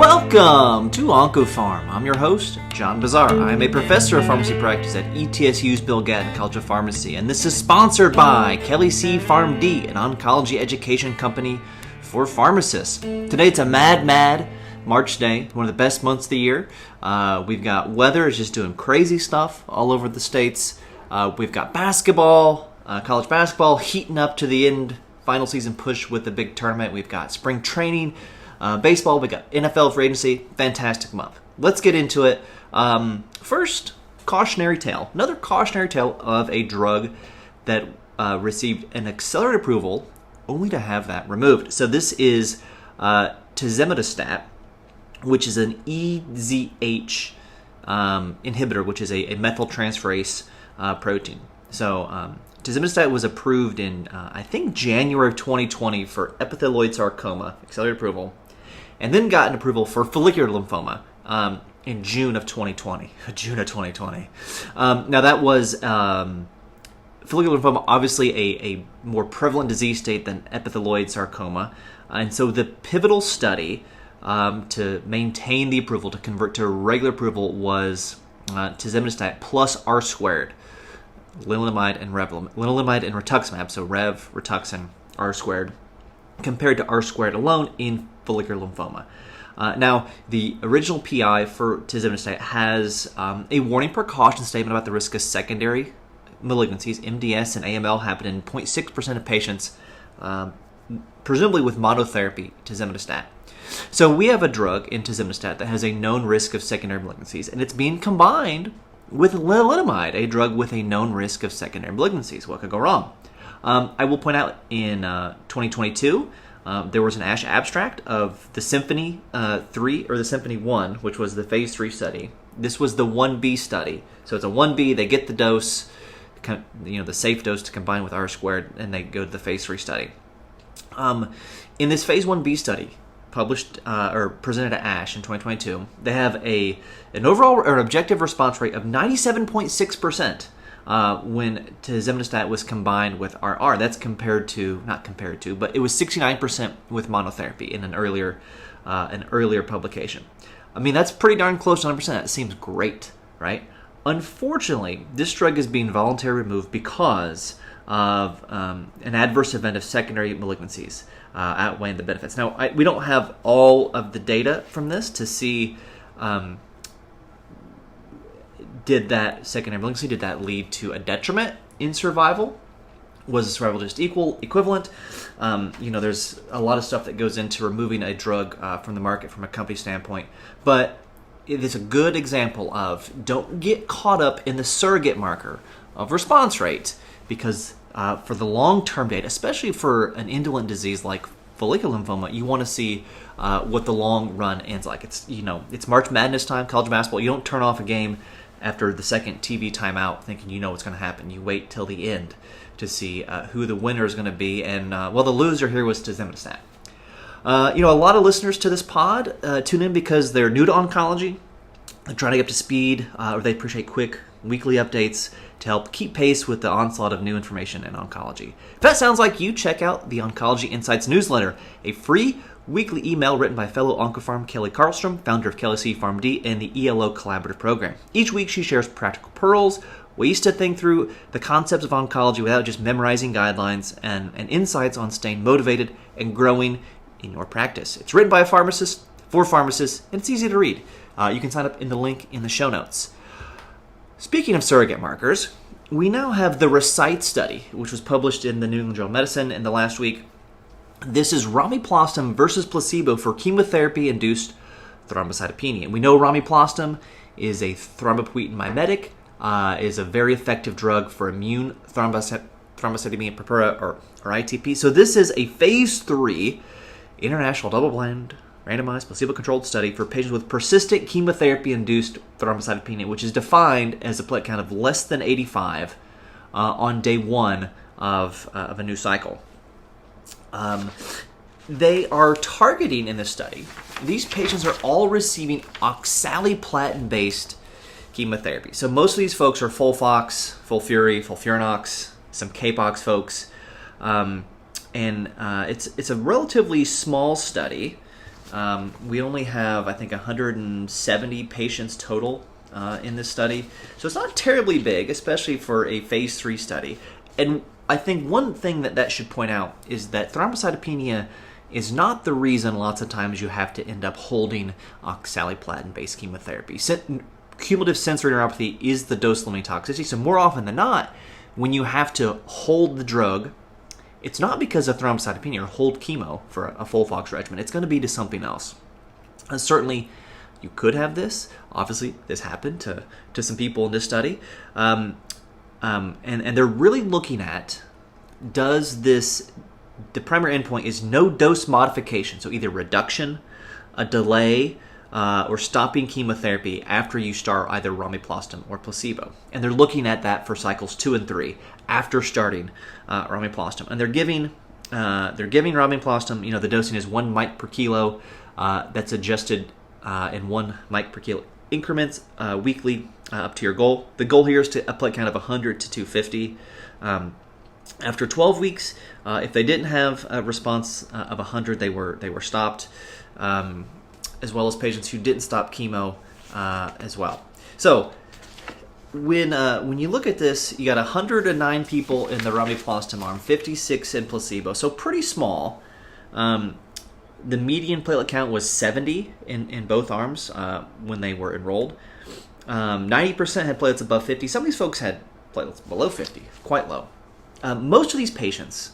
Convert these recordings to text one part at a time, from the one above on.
Welcome to OncoPharm. I'm your host, John Bazar. I'm a professor of pharmacy practice at ETSU's Bill Gatton College of Pharmacy, and this is sponsored by Kelly C. PharmD, an oncology education company for pharmacists. Today it's a mad March day, one of the best months of the year. We've got weather is just doing crazy stuff all over the states. We've got basketball, college basketball heating up to the end, final season push with the big tournament. We've got spring training. Baseball, we got NFL free agency. Fantastic month. Let's get into it. First, cautionary tale. Another cautionary tale of a drug that received an accelerated approval only to have that removed. So this is Tazemetostat, which is an EZH inhibitor, which is a methyltransferase protein. So Tazemetostat was approved in, I think, January of 2020 for epithelioid sarcoma, accelerated approval, and then got an approval for follicular lymphoma in June of 2020. Now that was follicular lymphoma, obviously a more prevalent disease state than epithelioid sarcoma, and so the pivotal study to maintain the approval, to convert to regular approval, was Tazemetostat plus R squared. Lenalidomide and rituximab, so Rev, Rituxan, R squared, compared to R squared alone in follicular lymphoma. Now, the original PI for Tazemetostat has a warning precaution statement about the risk of secondary malignancies. MDS and AML happen in 0.6% of patients, presumably with monotherapy Tazemetostat. So we have a drug in Tazemetostat that has a known risk of secondary malignancies, and it's being combined with lenalidomide, a drug with a known risk of secondary malignancies. What could go wrong? I will point out in 2022, there was an ASH abstract of the Symphony 3, or the Symphony 1, which was the phase 3 study. This was the 1B study. So it's a 1B, they get the dose, the safe dose to combine with R squared, and they go to the phase 3 study. In this phase 1B study, published or presented at ASH in 2022, they have an overall or objective response rate of 97.6% when Tazemetostat was combined with RR. That's but it was 69% with monotherapy in an earlier publication. I mean, that's pretty darn close to 100%. That seems great, right? Unfortunately, this drug is being voluntarily removed because of an adverse event of secondary malignancies outweighing the benefits. Now, we don't have all of the data from this to see did that secondary malignancy, did that lead to a detriment in survival? Was the survival just equivalent? There's a lot of stuff that goes into removing a drug from the market from a company standpoint, but it is a good example of don't get caught up in the surrogate marker of response rate, because for the long-term data, especially for an indolent disease like follicular lymphoma, you want to see what the long run ends like. It's March Madness time, college basketball. You don't turn off a game after the second TV timeout thinking you know what's going to happen. You wait till the end to see who the winner is going to be. And, the loser here was Tazemetostat. A lot of listeners to this pod tune in because they're new to oncology. They're trying to get up to speed, or they appreciate quick weekly updates to help keep pace with the onslaught of new information in oncology. If that sounds like you, check out the Oncology Insights newsletter, a free weekly email written by fellow OncoPharm Kelly Karlstrom, founder of Kelly C. PharmD and the ELO Collaborative Program. Each week she shares practical pearls, ways to think through the concepts of oncology without just memorizing guidelines, and insights on staying motivated and growing in your practice. It's written by a pharmacist, for pharmacists, and it's easy to read. You can sign up in the link in the show notes. Speaking of surrogate markers, we now have the RECITE study, which was published in the New England Journal of Medicine in the last week. This is romiplostim versus placebo for chemotherapy-induced thrombocytopenia. We know romiplostim is a thrombopoietin mimetic, is a very effective drug for immune thrombocytopenia purpura, or ITP. So this is a phase 3 international double-blind randomized placebo-controlled study for patients with persistent chemotherapy-induced thrombocytopenia, which is defined as a platelet count of less than 85 on day 1 of a new cycle. They are targeting in this study, these patients are all receiving oxaliplatin-based chemotherapy. So most of these folks are FOLFOX, FOLFIRI, FOLFIRINOX, some CAPOX folks, and it's a relatively small study. We only have, I think, 170 patients total in this study. So it's not terribly big, especially for a phase 3 study. And I think one thing that should point out is that thrombocytopenia is not the reason lots of times you have to end up holding oxaliplatin-based chemotherapy. Cumulative sensory neuropathy is the dose-limiting toxicity, so more often than not, when you have to hold the drug, it's not because of thrombocytopenia or hold chemo for a FOLFOX regimen. It's going to be to something else. Certainly, you could have this. Obviously, this happened to some people in this study. And they're really looking at, the primary endpoint is no dose modification, so either reduction, a delay, or stopping chemotherapy after you start either romiplostim or placebo. And they're looking at that for cycles 2 and 3 after starting romiplostim. And they're giving romiplostim, the dosing is 1 mic per kilo. That's adjusted in 1 mic per kilo increments weekly up to your goal. The goal here is to a platelet count of 100 to 250. After 12 weeks, if they didn't have a response of 100, they were stopped, as well as patients who didn't stop chemo as well. So when you look at this, you got 109 people in the romiplostim arm, 56 in placebo, so pretty small. The median platelet count was 70 in both arms when they were enrolled. 90% had platelets above 50. Some of these folks had platelets below 50, quite low. Most of these patients,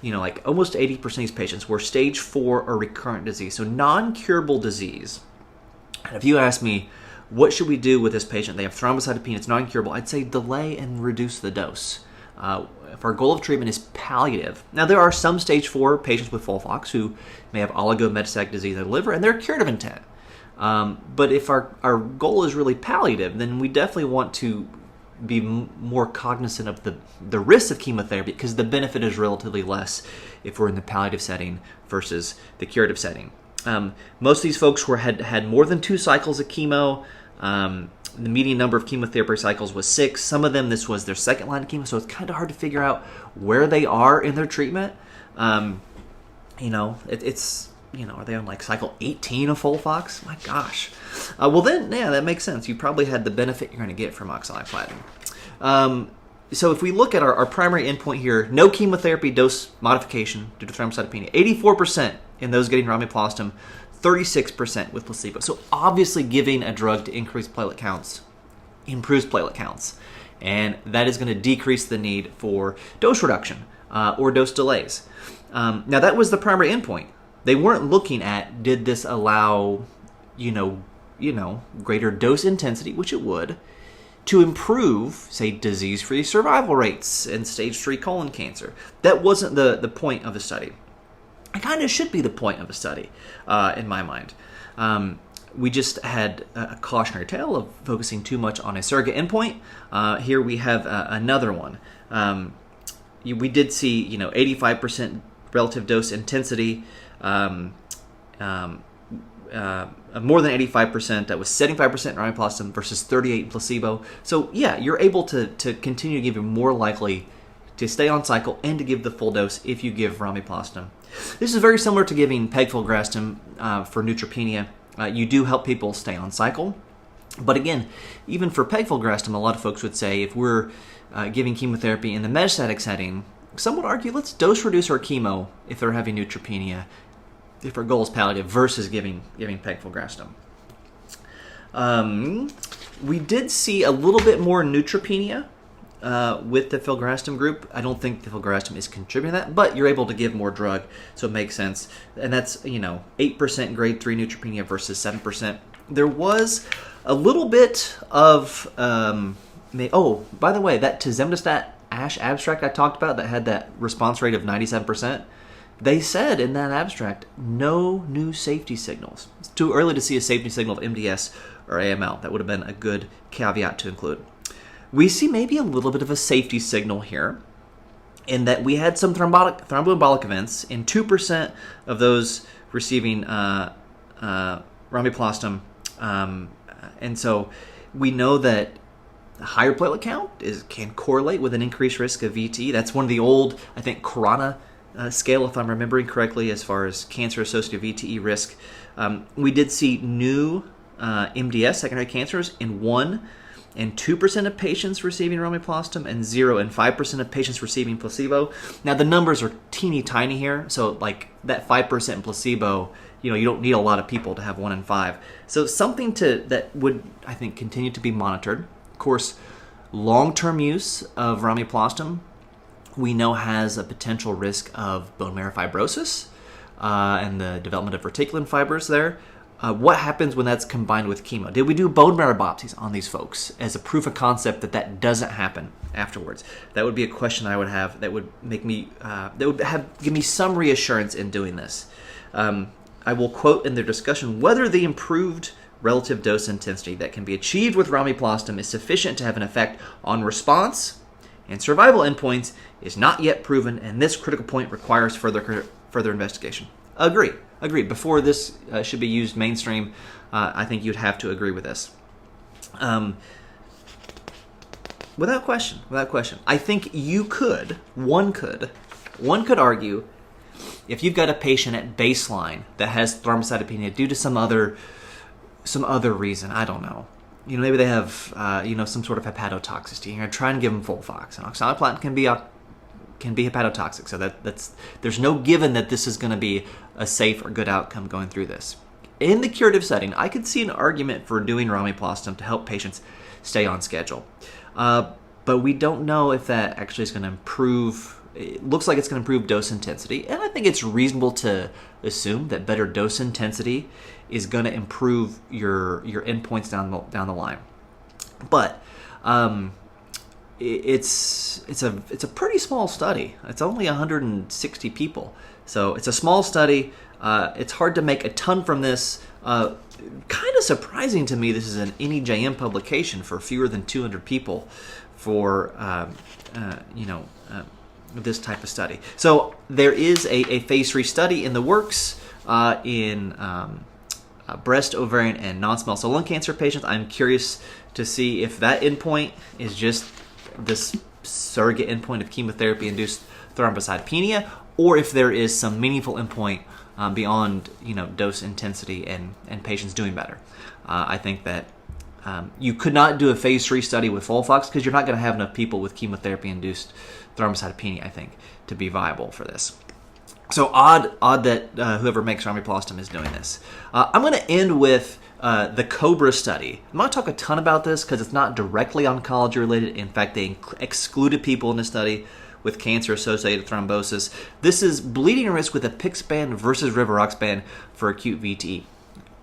like almost 80% of these patients were stage 4 or recurrent disease, so non-curable disease. And if you ask me, what should we do with this patient? They have thrombocytopenia, it's non-curable. I'd say delay and reduce the dose. If our goal of treatment is palliative, now there are some stage 4 patients with FOLFOX who may have oligometastatic disease of the liver, and they're curative intent. But if our goal is really palliative, then we definitely want to be more cognizant of the risks of chemotherapy, because the benefit is relatively less if we're in the palliative setting versus the curative setting. Most of these folks had more than 2 cycles of chemo. The median number of chemotherapy cycles was 6. Some of them, this was their second line of chemo, so it's kind of hard to figure out where they are in their treatment. Are they on like cycle 18 of FOLFOX? My gosh. Well then, yeah, that makes sense. You probably had the benefit you're going to get from oxaliplatin. So if we look at our primary endpoint here, no chemotherapy dose modification due to thrombocytopenia, 84% in those getting romiplostim, 36% with placebo. So obviously giving a drug to increase platelet counts improves platelet counts. And that is going to decrease the need for dose reduction or dose delays. Now that was the primary endpoint. They weren't looking at, did this allow, greater dose intensity, which it would, to improve, say, disease-free survival rates in stage 3 colon cancer. That wasn't the point of the study. It kind of should be the point of a study, in my mind. We just had a cautionary tale of focusing too much on a surrogate endpoint. Here we have another one. We did see, 85% relative dose intensity, more than 85%. That was 75% in romiplostim versus 38% in placebo. So yeah, you're able to continue to give, you're more likely to stay on cycle and to give the full dose if you give romiplostim. This is very similar to giving pegfilgrastim for neutropenia. You do help people stay on cycle. But again, even for pegfilgrastim, a lot of folks would say if we're giving chemotherapy in the metastatic setting, some would argue let's dose reduce our chemo if they're having neutropenia, if our goal is palliative, versus giving pegfilgrastim. We did see a little bit more neutropenia with the filgrastim group. I don't think the filgrastim is contributing to that, but you're able to give more drug, so it makes sense. And that's 8% grade 3 neutropenia versus 7%. There was a little bit of by the way, that Tazemetostat ASH abstract I talked about that had that response rate of 97%. They said in that abstract, no new safety signals. It's too early to see a safety signal of MDS or AML. That would have been a good caveat to include. We see maybe a little bit of a safety signal here in that we had some thromboembolic events in 2% of those receiving romiplostim. And so we know that a higher platelet count can correlate with an increased risk of VT. That's one of the old, I think, Corona scale, if I'm remembering correctly, as far as cancer-associated VTE risk. We did see new MDS, secondary cancers, in 1 and 2% of patients receiving romiplostim, and 0 and 5% of patients receiving placebo. Now, the numbers are teeny tiny here, so like that 5% placebo, you don't need a lot of people to have 1 in 5. So something that would, I think, continue to be monitored. Of course, long-term use of romiplostim we know has a potential risk of bone marrow fibrosis and the development of reticulin fibers there. What happens when that's combined with chemo? Did we do bone marrow biopsies on these folks as a proof of concept that doesn't happen afterwards? That would be a question I would have that would make me give me some reassurance in doing this. I will quote in their discussion, whether the improved relative dose intensity that can be achieved with romiplostim is sufficient to have an effect on response and survival endpoints is not yet proven, and this critical point requires further investigation. Agreed. Before this should be used mainstream, I think you'd have to agree with this. Without question. I think one could argue, if you've got a patient at baseline that has thrombocytopenia due to some other reason, I don't know. Maybe they have some sort of hepatotoxicity. You're going to try and give them Folfox, and oxaliplatin can be hepatotoxic. So there's no given that this is going to be a safe or good outcome going through this. In the curative setting, I could see an argument for doing romiplostim to help patients stay on schedule. But we don't know if that actually is going to improve. It looks like it's going to improve dose intensity, and I think it's reasonable to assume that better dose intensity is going to improve your endpoints down the line. But it's a pretty small study. It's only 160 people, so it's a small study. It's hard to make a ton from this. Kind of surprising to me. This is an NEJM publication for fewer than 200 people for this type of study. So there is a phase 3 study in the works in breast, ovarian, and non-small cell lung cancer patients. I'm curious to see if that endpoint is just this surrogate endpoint of chemotherapy-induced thrombocytopenia, or if there is some meaningful endpoint beyond dose intensity and patients doing better. I think that you could not do a phase 3 study with Folfox because you're not going to have enough people with chemotherapy-induced thrombocytopenia, I think, to be viable for this. So odd that whoever makes romiplostim is doing this. I'm going to end with the COBRA study. I'm not going to talk a ton about this because it's not directly oncology related. In fact, they excluded people in this study with cancer-associated thrombosis. This is bleeding risk with apixaban versus rivaroxaban for acute VTE.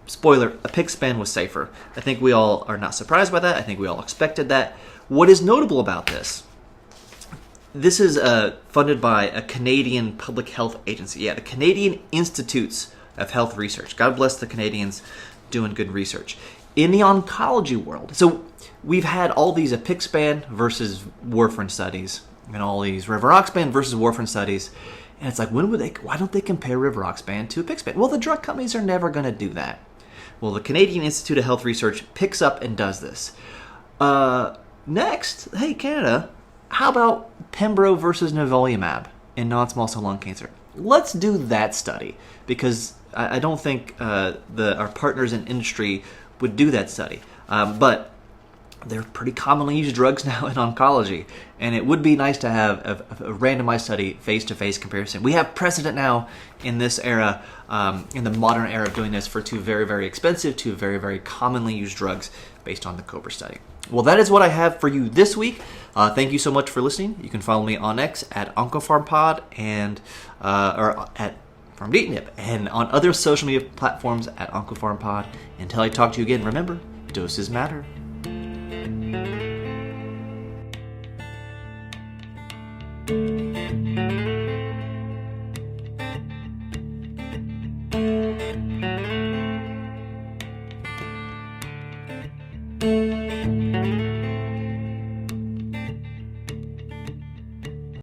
Spoiler, apixaban was safer. I think we all are not surprised by that. I think we all expected that. What is notable about this? This is funded by a Canadian public health agency. Yeah, the Canadian Institutes of Health Research. God bless the Canadians doing good research. In the oncology world, so we've had all these apixaban versus warfarin studies and all these rivaroxaban versus warfarin studies. And it's like, why don't they compare rivaroxaban to apixaban? Well, the drug companies are never going to do that. Well, the Canadian Institute of Health Research picks up and does this. Next, hey, Canada, how about Pembro versus nivolumab in non-small cell lung cancer? Let's do that study, because I don't think our partners in industry would do that study. But they're pretty commonly used drugs now in oncology, and it would be nice to have a randomized study, face-to-face comparison. We have precedent now in this era, in the modern era of doing this, for two very, very expensive, two very, very commonly used drugs based on the COBRA study. Well, that is what I have for you this week. Thank you so much for listening. You can follow me on X at OncoPharmPod and or at PharmDeepNip, and on other social media platforms at OncoPharmPod. Until I talk to you again, remember, doses matter.